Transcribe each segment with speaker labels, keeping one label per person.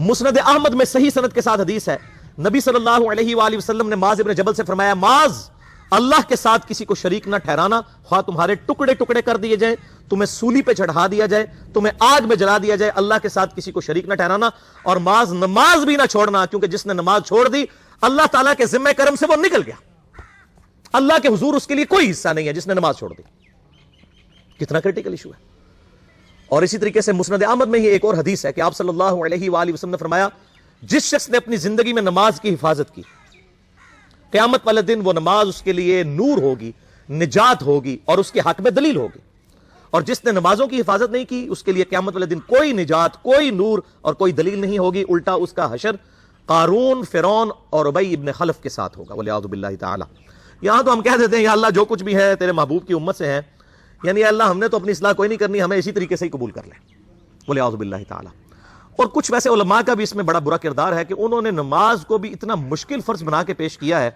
Speaker 1: مسند احمد میں صحیح سند کے ساتھ حدیث ہے، نبی صلی اللہ علیہ وآلہ وسلم نے معاذ ابن جبل سے فرمایا، معاذ اللہ کے ساتھ کسی کو شریک نہ ٹھہرانا، خواہ تمہارے ٹکڑے ٹکڑے کر دیے جائیں، تمہیں سولی پہ چڑھا دیا جائے، تمہیں آگ میں جلا دیا جائے، اللہ کے ساتھ کسی کو شریک نہ ٹھہرانا، اور معاذ نماز بھی نہ چھوڑنا، کیونکہ جس نے نماز چھوڑ دی اللہ تعالیٰ کے ذمہ کرم سے وہ نکل گیا، اللہ کے حضور اس کے لیے کوئی حصہ نہیں ہے جس نے نماز چھوڑ دی۔ کتنا کریٹیکل ایشو ہے۔ اور اسی طریقے سے مسند احمد میں ہی ایک اور حدیث ہے کہ آپ صلی اللہ علیہ وآلہ وسلم نے فرمایا، جس شخص نے اپنی زندگی میں نماز کی حفاظت کی، قیامت والے دن وہ نماز اس کے لیے نور ہوگی، نجات ہوگی اور اس کے حق میں دلیل ہوگی، اور جس نے نمازوں کی حفاظت نہیں کی اس کے لیے قیامت والے دن کوئی نجات، کوئی نور اور کوئی دلیل نہیں ہوگی، الٹا اس کا حشر قارون، فرعون اور ابی ابن خلف کے ساتھ ہوگا، والعیاذ باللہ تعالی۔ یہاں تو ہم کہہ دیتے ہیں یا اللہ جو کچھ بھی ہے تیرے محبوب کی امت سے ہے، یعنی اللہ ہم نے تو اپنی اصلاح کوئی نہیں کرنی، ہمیں اسی طریقے سے ہی قبول کر لیں، والعیاذ باللہ تعالی۔ اور کچھ ویسے علماء کا بھی اس میں بڑا برا کردار ہے کہ انہوں نے نماز کو بھی اتنا مشکل فرض بنا کے پیش کیا ہے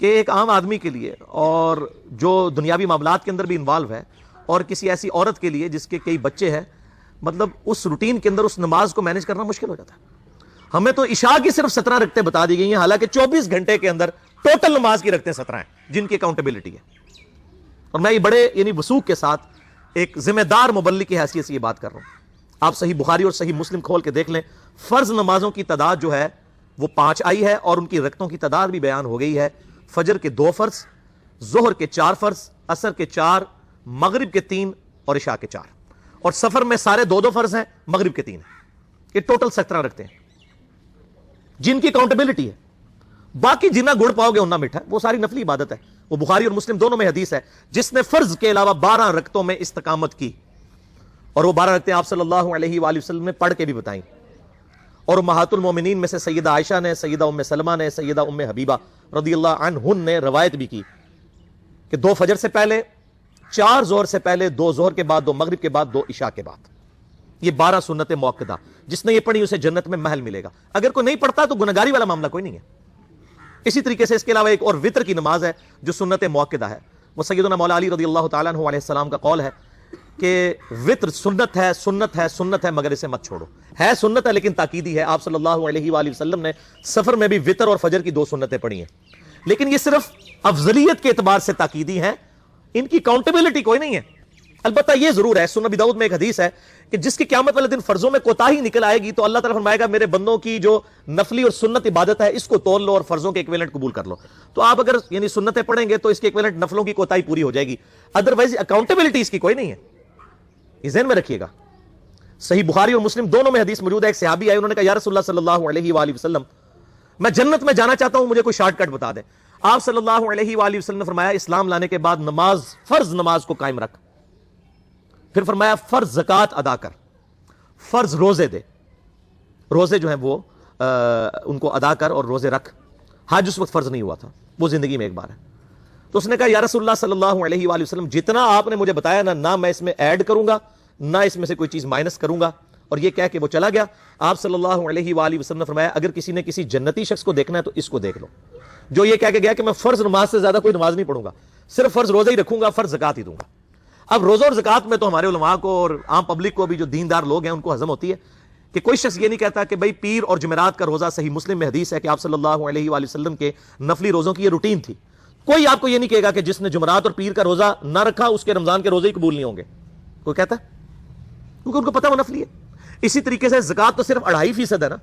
Speaker 1: کہ ایک عام آدمی کے لیے اور جو دنیاوی معاملات کے اندر بھی انوالو ہے، اور کسی ایسی عورت کے لیے جس کے کئی بچے ہیں، مطلب اس روٹین کے اندر اس نماز کو مینج کرنا مشکل ہو جاتا ہے۔ ہمیں تو عشاء کی صرف 17 رکعتیں بتا دی گئی ہیں، حالانکہ 24 گھنٹے کے اندر ٹوٹل نماز کی رکعتیں 17 ہیں جن کی اکاؤنٹیبلٹی ہے۔ اور میں یہ بڑے وثوق کے ساتھ ایک ذمہ دار مبلغ کی حیثیت سے یہ بات کر رہا ہوں۔ آپ صحیح بخاری اور صحیح مسلم کھول کے دیکھ لیں، فرض نمازوں کی تعداد جو ہے وہ 5 آئی ہے، اور ان کی رکعتوں کی تعداد بھی بیان ہو گئی ہے۔ فجر کے 2 فرض، ظہر کے 4 فرض، عصر کے 4، مغرب کے 3 اور عشاء کے 4، اور سفر میں سارے 2 فرض ہیں، مغرب کے 3 ہیں۔ یہ ٹوٹل 17 رکھتے ہیں جن کی اکاؤنٹیبلٹی ہے۔ باقی جنہ گڑ پاؤ گے انہ میٹھا، وہ ساری نفلی عبادت ہے۔ وہ بخاری اور مسلم دونوں میں حدیث ہے، جس نے فرض کے علاوہ 12 رکعتوں میں استقامت کی، اور وہ 12 رکعتیں آپ صلی اللہ علیہ وآلہ وسلم نے پڑھ کے بھی بتائیں، اور امہات المومنین میں سے سیدہ عائشہ نے، سیدہ ام سلمہ نے، سیدہ ام حبیبہ رضی اللہ عنہن نے روایت بھی کی کہ 2 فجر سے پہلے، 4 ظہر سے پہلے، 2 ظہر کے بعد، 2 مغرب کے بعد، 2 عشاء کے بعد، یہ 12 سنت موقدہ، جس نے یہ پڑھی اسے جنت میں محل ملے گا۔ اگر کوئی نہیں پڑھتا تو گنہگاری والا معاملہ کوئی نہیں ہے۔ اسی طریقے سے اس کے علاوہ ایک اور وطر کی نماز ہے جو سنت موقدہ ہے، وہ سیدنا مولا علی رضی اللہ تعالیٰ عنہ علیہ السلام کا قول ہے کہ وطر سنت ہے، سنت ہے، سنت ہے، مگر اسے مت چھوڑو۔ ہے سنت ہے لیکن تاکیدی ہے۔ آپ صلی اللہ علیہ وآلہ وسلم نے سفر میں بھی وطر اور فجر کی 2 سنتیں پڑھی ہیں، لیکن یہ صرف افضلیت کے اعتبار سے تاکیدی ہیں، ان کی کاؤنٹیبلٹی کوئی نہیں ہے۔ البتہ یہ ضرور ہے، سنن ابی داؤد میں ایک حدیث ہے کہ جس کی قیامت والے دن فرضوں میں کوتاہی نکل آئے گی تو اللہ تعالیٰ فرمائے گا میرے بندوں کی جو نفلی اور سنت عبادت ہے اس کو توڑ لو اور فرضوں کے ایکویلنٹ قبول کر لو۔ تو آپ اگر سنتیں پڑھیں گے تو اس کے ایکویلنٹ نفلوں کی کوتاہی پوری ہو جائے گی، ادروائز اکاؤنٹیبلٹی اس کی کوئی نہیں ہے، یہ ذہن میں رکھیے گا۔ صحیح بخاری اور مسلم دونوں میں حدیث موجود ہے، ایک صحابی آئے، انہوں نے کہا یا رسول اللہ صلی اللہ علیہ وآلہ وسلم، میں جنت میں جانا چاہتا ہوں، مجھے کوئی شارٹ کٹ بتا دیں۔ آپ صلی اللہ علیہ وآلہ وسلم نے فرمایا اسلام لانے کے بعد نماز، فرض نماز کو قائم رکھ، پھر فرمایا فرض زکوٰۃ ادا کر، فرض روزے دے، روزے جو ہیں وہ ان کو ادا کر اور روزے رکھ۔ حج اس وقت فرض نہیں ہوا تھا، وہ زندگی میں ایک بار ہے۔ تو اس نے کہا یا رسول اللہ صلی اللہ علیہ وآلہ وسلم، جتنا آپ نے مجھے بتایا نہ میں اس میں ایڈ کروں گا نہ اس میں سے کوئی چیز مائنس کروں گا، اور یہ کہہ کے وہ چلا گیا۔ آپ صلی اللہ علیہ وآلہ وسلم نے فرمایا اگر کسی نے کسی جنتی شخص کو دیکھنا ہے تو اس کو دیکھ لو، جو یہ کہہ کے گیا کہ میں فرض نماز سے زیادہ کوئی نماز نہیں پڑھوں گا، صرف فرض روزہ ہی رکھوں گا، فرض زکوٰۃ ہی دوں گا۔ اب روزہ اور زکوٰۃ میں تو ہمارے علماء کو اور عام پبلک کو بھی جو دیندار لوگ ہیں ان کو ہضم ہوتی ہے کہ کوئی شخص یہ نہیں کہتا کہ بھئی پیر اور جمعرات کا روزہ، صحیح مسلم میں حدیث ہے کہ آپ صلی اللہ علیہ وآلہ وسلم کے نفلی روزوں کی یہ روٹین تھی۔ کوئی آپ کو یہ نہیں کہے گا کہ جس نے جمعرات اور پیر کا روزہ نہ رکھا اس کے رمضان کے روزے ہی قبول نہیں ہوں گے، کوئی کہتا ہے؟ کیونکہ ان کو پتہ وہ نفلی ہے۔ اسی طریقے سے زکوٰۃ تو صرف 2.5% ہے نا،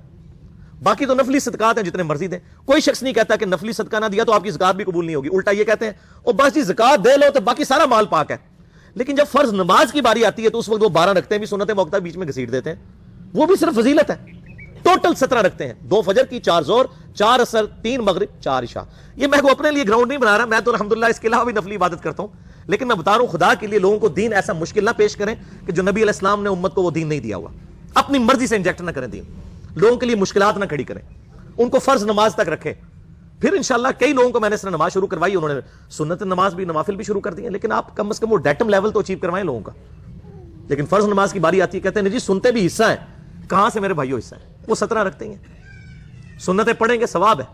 Speaker 1: باقی تو نفلی صدقات ہیں جتنے مرضی دیں۔ کوئی شخص نہیں کہتا کہ نفلی صدقہ نہ دیا تو آپ کی زکوٰۃ بھی قبول نہیں ہوگی، الٹا یہ کہتے ہیں او بس جی زکوٰۃ دے لو تو باقی سارا مال پاک ہے۔ لیکن جب فرض نماز کی باری آتی ہے تو اس وقت وہ 12 رکھتے ہیں بھی سنت موقدہ بیچ میں گھسیٹ دیتے ہیں، وہ بھی صرف فضیلت ہے۔ ٹوٹل 17 رکھتے ہیں، 2 فجر کی، 4 ظہر، 4 عصر، 3 مغرب، 4 عشاء۔ یہ میں کو اپنے لیے گراؤنڈ نہیں بنا رہا، میں تو الحمدللہ اس کے علاوہ بھی نفلی عبادت کرتا ہوں، لیکن میں بتا رہا ہوں خدا کے لیے لوگوں کو دین ایسا مشکل نہ پیش کریں کہ جو نبی علیہ السلام نے امت کو وہ دین نہیں دیا ہوا، اپنی مرضی سے انجیکٹ نہ کریں دین، لوگوں کے لیے مشکلات نہ کھڑی کریں، ان کو فرض نماز تک رکھیں۔ پھر انشاءاللہ کئی لوگوں کو میں نے اس نے نماز شروع کروائی، انہوں نے سنت نماز بھی، نوافل بھی شروع کر دی ہیں، لیکن آپ کم از کم وہ ڈیٹم لیول تو اچیو کروائیں لوگوں کا۔ لیکن فرض نماز کی باری آتی ہے کہتے ہیں جی سنتے بھی حصہ ہیں، کہاں سے میرے بھائیوں حصہ ہے؟ وہ 17 رکھتے ہیں، سنتیں پڑھیں گے ثواب ہے،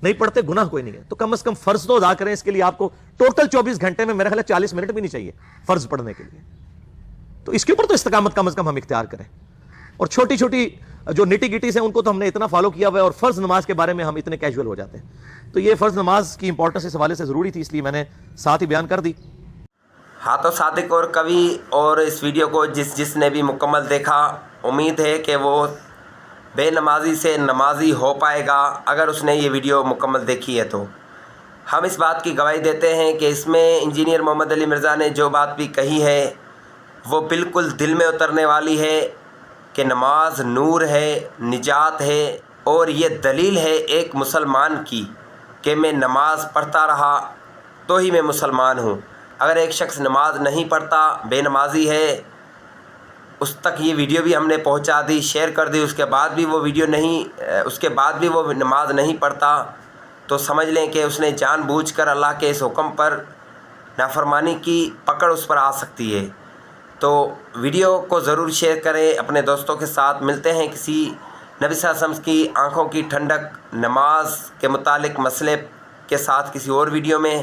Speaker 1: نہیں پڑھتے گناہ کوئی نہیں ہے۔ تو کم از کم فرض تو ادا کریں، اس کے لیے آپ کو ٹوٹل 24 گھنٹے میں میرا خیال ہے 40 منٹ بھی نہیں چاہیے فرض پڑھنے کے لیے، تو اس کے اوپر تو استقامت کم از کم ہم اختیار کریں۔ اور چھوٹی چھوٹی جو نٹی گٹیز ہیں ان کو تو ہم نے اتنا فالو کیا ہوا ہے، اور فرض نماز کے بارے میں ہم اتنے کیجول ہو جاتے ہیں. تو یہ فرض نماز کی امپورٹنس اس حوالے سے ضروری تھی، اس لیے میں نے ساتھ ہی بیان کر دی.
Speaker 2: ہاں تو صادق اور کبھی اور اس ویڈیو کو جس نے بھی مکمل دیکھا، امید ہے کہ وہ بے نمازی سے نمازی ہو پائے گا اگر اس نے یہ ویڈیو مکمل دیکھی ہے. تو ہم اس بات کی گواہی دیتے ہیں کہ اس میں انجینئر محمد علی مرزا نے جو بات بھی کہی ہے وہ بالکل دل میں اترنے والی ہے کہ نماز نور ہے، نجات ہے، اور یہ دلیل ہے ایک مسلمان کی کہ میں نماز پڑھتا رہا تو ہی میں مسلمان ہوں. اگر ایک شخص نماز نہیں پڑھتا، بے نمازی ہے، اس تک یہ ویڈیو بھی ہم نے پہنچا دی، شیئر کر دی، اس کے بعد بھی وہ نماز نہیں پڑھتا، تو سمجھ لیں کہ اس نے جان بوجھ کر اللہ کے اس حکم پر نافرمانی کی پکڑ اس پر آ سکتی ہے. تو ویڈیو کو ضرور شیئر کریں اپنے دوستوں کے ساتھ. ملتے ہیں کسی نبی صلی اللہ علیہ وسلم کی آنکھوں کی ٹھنڈک نماز کے متعلق مسئلے کے ساتھ کسی اور ویڈیو میں.